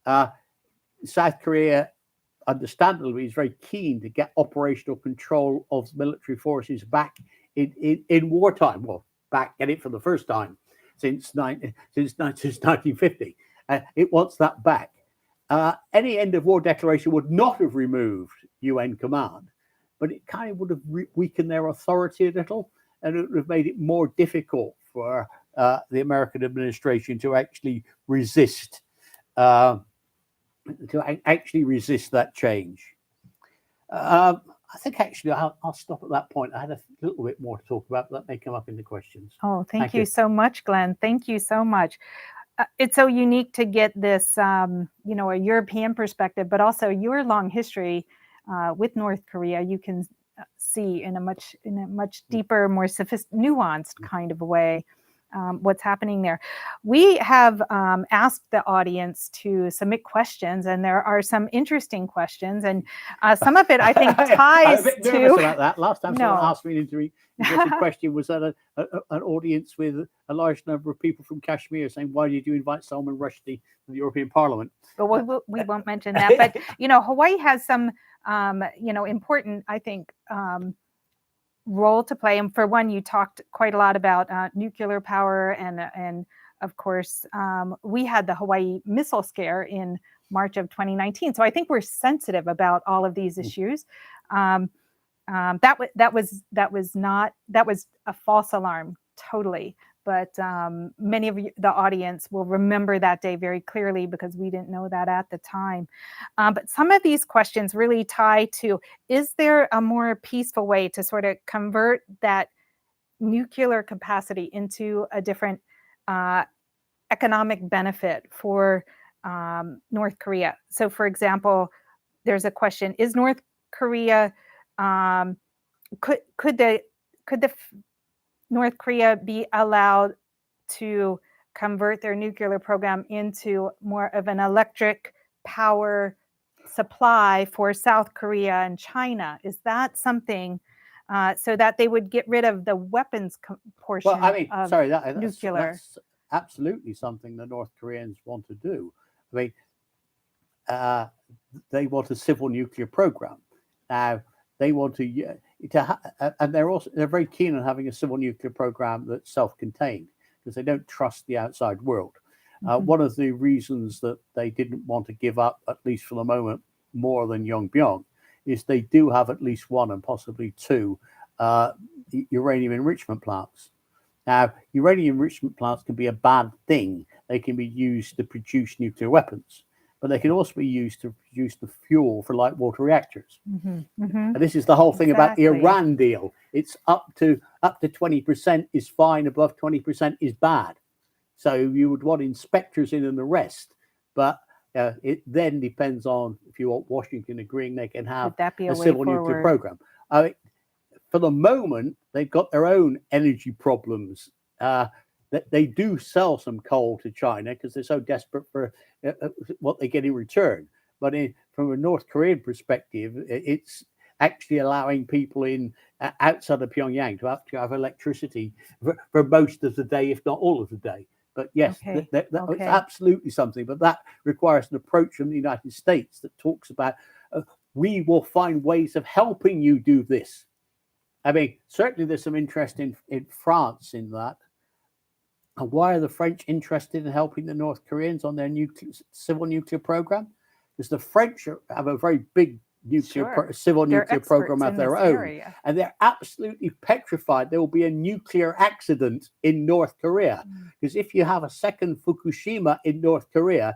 South Korea, understandably, is very keen to get operational control of military forces back in wartime. Well, get it for the first time since 1950. It wants that back. Any end of war declaration would not have removed UN command, but it kind of would have weakened their authority a little, and it would have made it more difficult for the American administration to actually resist that change. I think actually I'll stop at that point. I had a little bit more to talk about, but that may come up in the questions. Oh, thank you so much, Glyn. Thank you so much. It's so unique to get this, a European perspective, but also your long history with North Korea. You can see in a much deeper, more nuanced kind of a way what's happening there. We have asked the audience to submit questions, and there are some interesting questions, and some of it I think ties I'm a bit nervous about that. Last time someone asked me an interesting question was at an audience with a large number of people from Kashmir saying, "Why did you invite Salman Rushdie to the European Parliament?" But we won't mention that. But Hawaii has some important, I think, role to play. And for one, you talked quite a lot about nuclear power, and of course, we had the Hawaii missile scare in March of 2019. So I think we're sensitive about all of these issues. That was a false alarm, totally. But many of the audience will remember that day very clearly because we didn't know that at the time. But some of these questions really tie to, is there a more peaceful way to sort of convert that nuclear capacity into a different economic benefit for North Korea? So, for example, there's a question: is North Korea could the North Korea be allowed to convert their nuclear program into more of an electric power supply for South Korea and China? Is that something so that they would get rid of the weapons portion of nuclear? That's absolutely something the North Koreans want to do. I mean, they want a civil nuclear program. Now, they want and they're very keen on having a civil nuclear program that's self-contained because they don't trust the outside world. One of the reasons that they didn't want to give up, at least for the moment, more than Yongbyon, is they do have at least one and possibly two uranium enrichment plants. Now, uranium enrichment plants can be a bad thing. They can be used to produce nuclear weapons, but they can also be used to produce the fuel for light water reactors. And this is the whole thing about the Iran deal. It's up to 20% is fine, above 20% is bad. So you would want inspectors in and the rest. But it then depends on, if you want Washington agreeing they can have a civil nuclear program. For the moment, they've got their own energy problems. That they do sell some coal to China because they're so desperate for what they get in return. But from a North Korean perspective, it's actually allowing people outside of Pyongyang to have electricity for most of the day, if not all of the day. But yes, it's absolutely something. But that requires an approach from the United States that talks about we will find ways of helping you do this. I mean, certainly there's some interest in France in that. And why are the French interested in helping the North Koreans on their civil nuclear program? Because the French have a very big civil nuclear program of their own. And they're absolutely petrified there will be a nuclear accident in North Korea. Because if you have a second Fukushima in North Korea,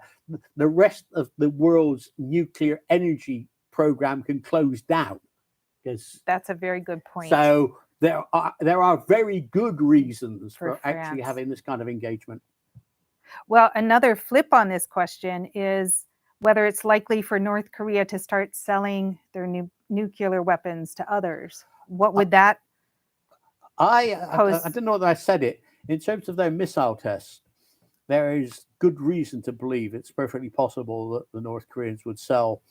the rest of the world's nuclear energy program can close down. That's a very good point. So there are very good reasons for actually having this kind of engagement. Well, another flip on this question is whether it's likely for North Korea to start selling their nuclear weapons to others. What would that pose? I don't know whether I said it. In terms of their missile tests, there is good reason to believe it's perfectly possible that the North Koreans would sell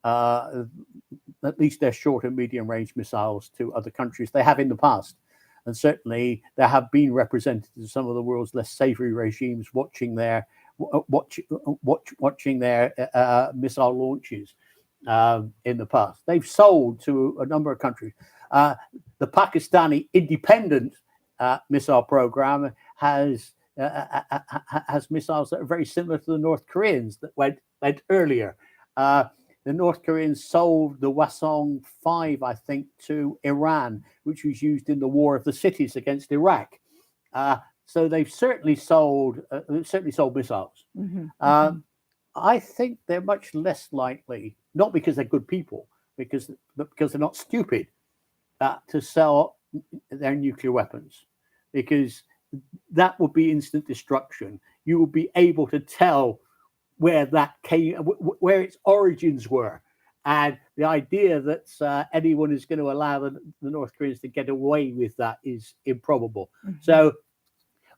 at least their short and medium range missiles to other countries. They have in the past. And certainly there have been representatives of some of the world's less savory regimes watching their missile launches in the past. They've sold to a number of countries. The Pakistani independent missile program has missiles that are very similar to the North Koreans that went earlier. The North Koreans sold the Hwasong 5, I think, to Iran, which was used in the War of the Cities against Iraq. So they've certainly sold missiles. I think they're much less likely, not because they're good people, but because they're not stupid, to sell their nuclear weapons, because that would be instant destruction. You would be able to tell where that came, where its origins were, and the idea that anyone is going to allow the North Koreans to get away with that is improbable. So,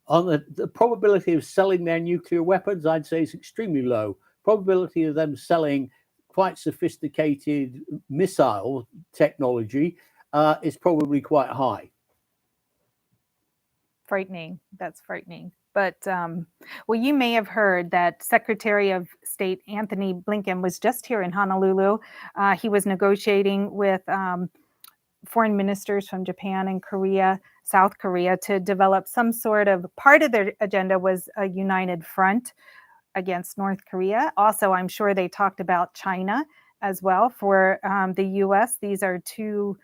on the probability of selling their nuclear weapons, I'd say is extremely low. Probability of them selling quite sophisticated missile technology is probably quite high. Frightening. That's frightening. But, well, you may have heard that Secretary of State Anthony Blinken was just here in Honolulu. He was negotiating with foreign ministers from Japan and Korea, South Korea, to develop some sort of, part of their agenda was a united front against North Korea. Also, I'm sure they talked about China as well. For the US, these are two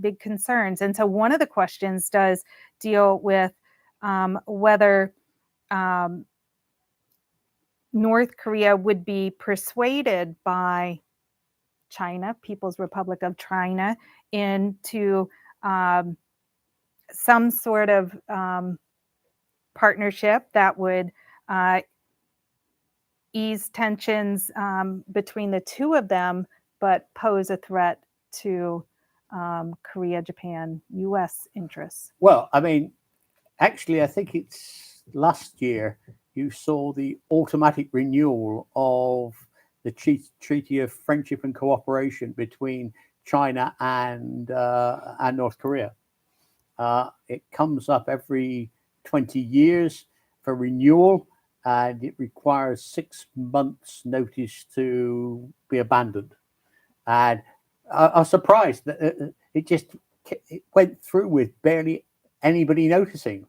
big concerns. And so one of the questions does deal with whether North Korea would be persuaded by China, People's Republic of China, into some sort of partnership that would ease tensions between the two of them, but pose a threat to Korea, Japan, US interests. Well, I mean, actually, I think it's last year you saw the automatic renewal of the Treaty of Friendship and Cooperation between China and North Korea. It comes up every 20 years for renewal, and it requires 6 months' notice to be abandoned. And I was surprised that it went through with barely anybody noticing.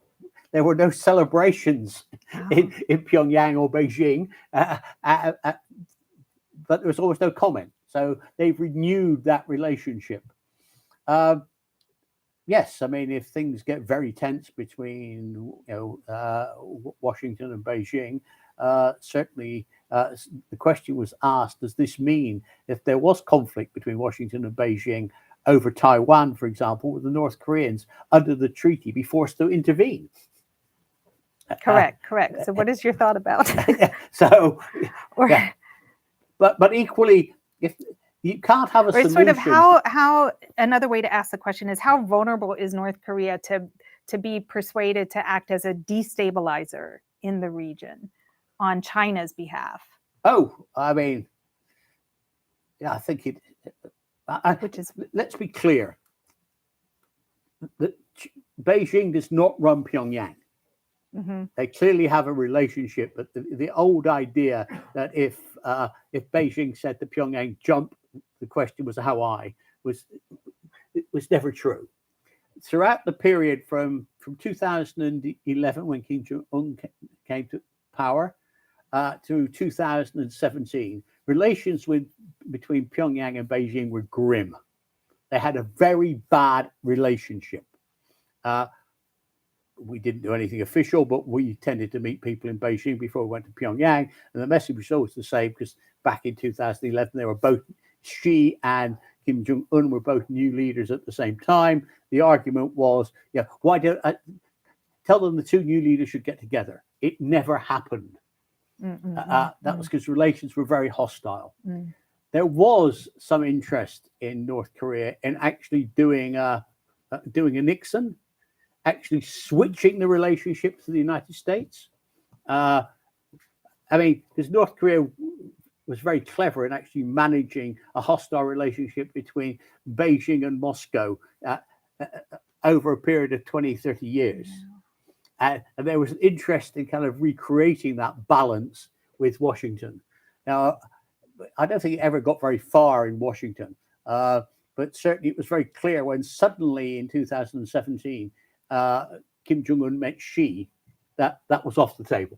There were no celebrations in Pyongyang or Beijing, but there was almost no comment. So they've renewed that relationship. Yes, I mean, if things get very tense between Washington and Beijing, certainly the question was asked: does this mean if there was conflict between Washington and Beijing over Taiwan, for example, would the North Koreans, under the treaty, be forced to intervene? Correct. So, what is your thought about? So, yeah. But equally, if you can't have a solution. Sort of how another way to ask the question is, how vulnerable is North Korea to be persuaded to act as a destabilizer in the region on China's behalf? Oh, I mean, yeah, I think it. Let's be clear. That Beijing does not run Pyongyang. Mm-hmm. They clearly have a relationship, but the old idea that if Beijing said to Pyongyang, jump, the question was how high, was never true. Throughout the period from 2011, when Kim Jong-un came to power, to 2017, relations between Pyongyang and Beijing were grim. They had a very bad relationship. We didn't do anything official, but we tended to meet people in Beijing before we went to Pyongyang. And the message was always the same, because back in 2011, they were both, Xi and Kim Jong-un were both new leaders at the same time. The argument was, why don't I tell them the two new leaders should get together? It never happened. That was because relations were very hostile. There was some interest in North Korea in actually doing a Nixon, actually switching the relationship to the United States. I mean, because North Korea was very clever in actually managing a hostile relationship between Beijing and Moscow over a period of 20, 30 years. And there was an interest in kind of recreating that balance with Washington. Now, I don't think it ever got very far in Washington, but certainly it was very clear when suddenly in 2017, Kim Jong-un met Xi, that was off the table.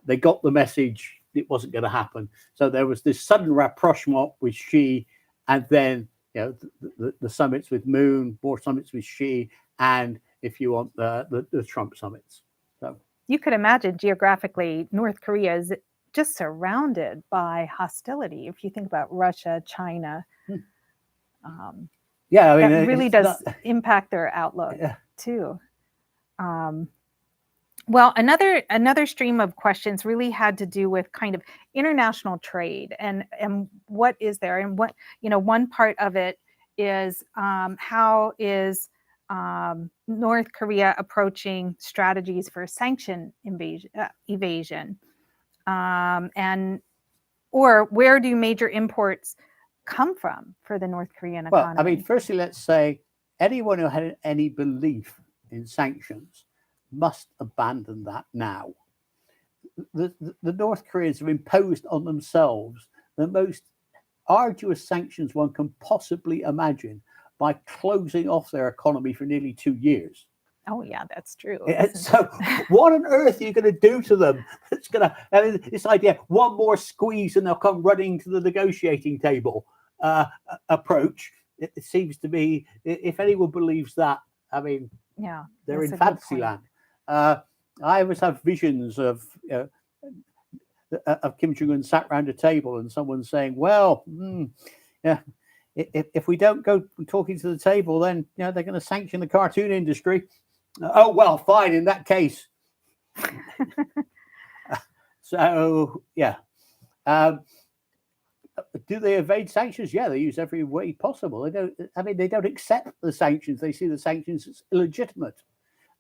They got the message it wasn't going to happen. So there was this sudden rapprochement with Xi, and then the summits with Moon, more summits with Xi, and if you want the Trump summits. So you could imagine geographically, North Korea is just surrounded by hostility. If you think about Russia, China, yeah, I mean, that really does impact their outlook too. Well, another stream of questions really had to do with kind of international trade and what is there, and what, one part of it is how is North Korea approaching strategies for sanction evasion, or where do major imports come from for the North Korean economy? Well, I mean, firstly, let's say anyone who had any belief in sanctions must abandon that now. The North Koreans have imposed on themselves the most arduous sanctions one can possibly imagine by closing off their economy for nearly 2 years. Oh yeah, that's true. So what on earth are you going to do to them? It's going to, I mean, this idea, one more squeeze and they'll come running to the negotiating table approach. It seems to me, if anyone believes that, I mean, yeah, they're in fantasy land. I always have visions of Kim Jong-un sat around a table and someone saying, well, yeah, if we don't go talking to the table, then they're going to sanction the cartoon industry. Oh, well, fine, in that case. So, yeah. Do they evade sanctions? Yeah, they use every way possible. They don't accept the sanctions. They see the sanctions as illegitimate.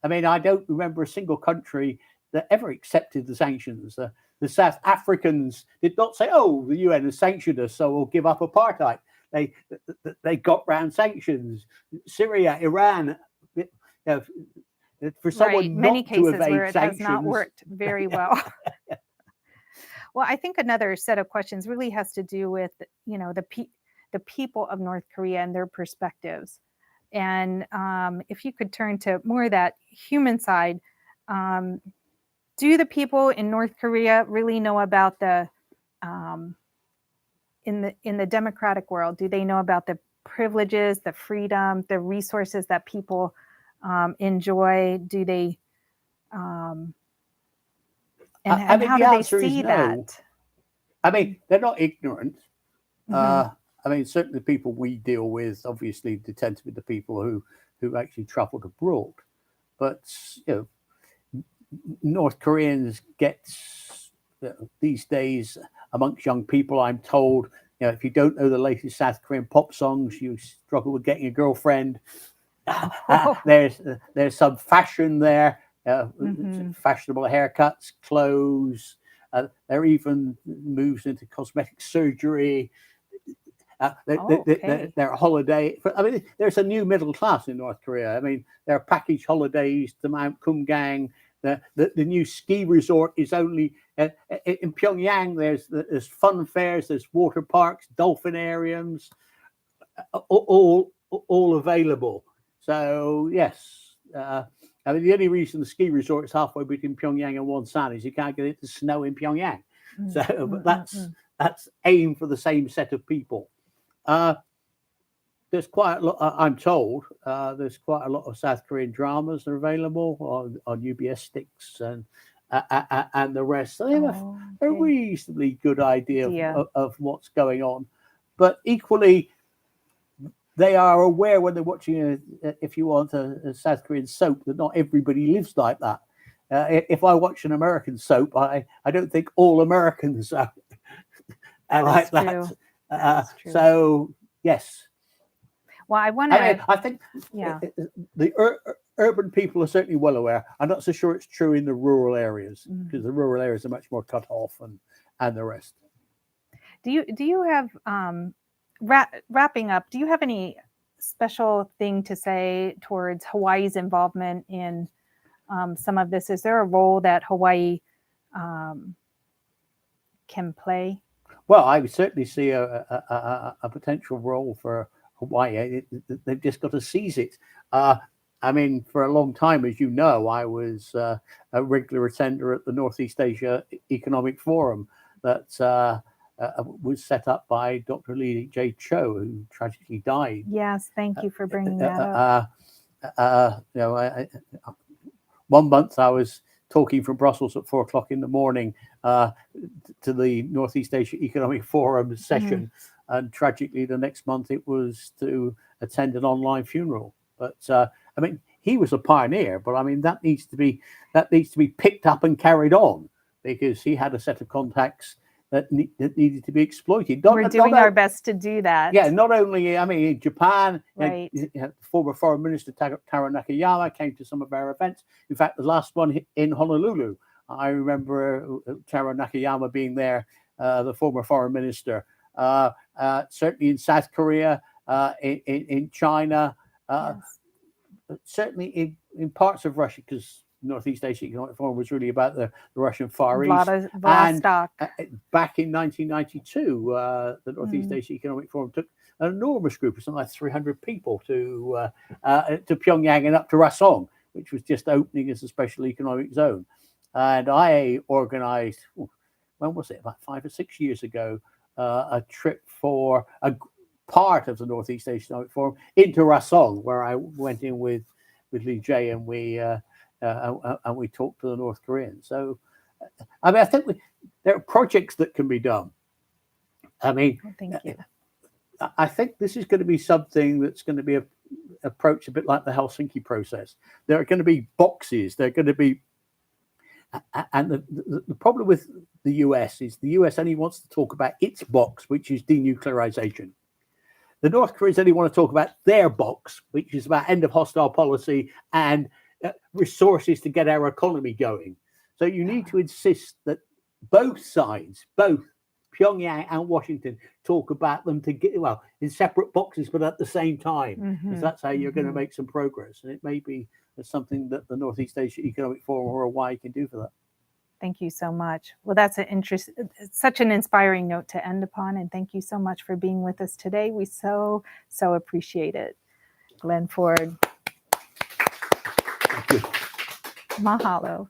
I mean, I don't remember a single country that ever accepted the sanctions. The South Africans did not say, oh, the UN has sanctioned us, so we'll give up apartheid. They got round sanctions. Syria, Iran, for someone many not cases to evade where it sanctions, has not worked very well. Well, I think another set of questions really has to do with, the people of North Korea and their perspectives. And if you could turn to more of that human side, do the people in North Korea really know about the, in the democratic world, do they know about the privileges, the freedom, the resources that people enjoy? Do they, and how do they see that? I mean, they're not ignorant. I mean, certainly the people we deal with, obviously, they tend to be the people who actually traveled abroad. But North Koreans get these days amongst young people, I'm told, if you don't know the latest South Korean pop songs, you struggle with getting a girlfriend. There's some fashion there, fashionable haircuts, clothes. There even moves into cosmetic surgery. Their holiday. I mean, there's a new middle class in North Korea. I mean, there are package holidays to Mount Kumgang. The new ski resort is only in Pyongyang. There's fun fairs, there's water parks, dolphinariums, all available. So yes, I mean, the only reason the ski resort is halfway between Pyongyang and Wonsan is you can't get it to snow in Pyongyang. So, but that's aimed for the same set of people. There's quite a lot. I'm told there's quite a lot of South Korean dramas that are available on UBS sticks and the rest. So they have a reasonably good idea of what's going on, but equally, they are aware when they're watching, if you want, a South Korean soap, that not everybody lives like that. If I watch an American soap, I don't think all Americans are like that. So yes. Well, I think the urban people are certainly well aware. I'm not so sure it's true in the rural areas, because the rural areas are much more cut off and the rest. Do you have wrapping up? Do you have any special thing to say towards Hawaii's involvement in some of this? Is there a role that Hawaii can play? Well, I would certainly see a potential role for Hawaii. They've just got to seize it. I mean, for a long time, as you know, I was a regular attender at the Northeast Asia Economic Forum that was set up by Dr. Lee J. Cho, who tragically died. Yes, thank you for bringing that up. You know, one month I was talking from Brussels at 4:00 in the morning to the Northeast Asia Economic Forum session, and tragically the next month it was to attend an online funeral. But I mean, he was a pioneer, but I mean that needs to be picked up and carried on, because he had a set of contacts that needed to be exploited. We're doing our best to do that. Yeah, not only, I mean, in Japan, right. Former Foreign Minister Taro Nakayama came to some of our events. In fact, the last one in Honolulu, I remember Taro Nakayama being there, the former Foreign Minister. Certainly in South Korea, in China, Yes. certainly in parts of Russia, because Northeast Asia Economic Forum was really about the Russian Far East. Vladivostok. And back in 1992, the Northeast Asia Economic Forum took an enormous group of something like 300 people to Pyongyang and up to Rason, which was just opening as a special economic zone. And I organized, when was it, about 5 or 6 years ago, a trip for a part of the Northeast Asia Economic Forum into Rason, where I went in with Lee J, and we talked to the North Koreans. So, I mean, I think there are projects that can be done. I mean, thank you. I think this is going to be something that's going to be approached a bit like the Helsinki process. There are going to be boxes. There are going to be, and the problem with the US is the US only wants to talk about its box, which is denuclearization. The North Koreans only want to talk about their box, which is about end of hostile policy and resources to get our economy going. So you need to insist that both sides, both Pyongyang and Washington, talk about them in separate boxes, but at the same time, because that's how you're going to make some progress. And it may be something that the Northeast Asia Economic Forum or Hawaii can do for that. Thank you so much. Well, that's such an inspiring note to end upon. And thank you so much for being with us today. We so appreciate it. Glyn Ford. Thank you. Mahalo.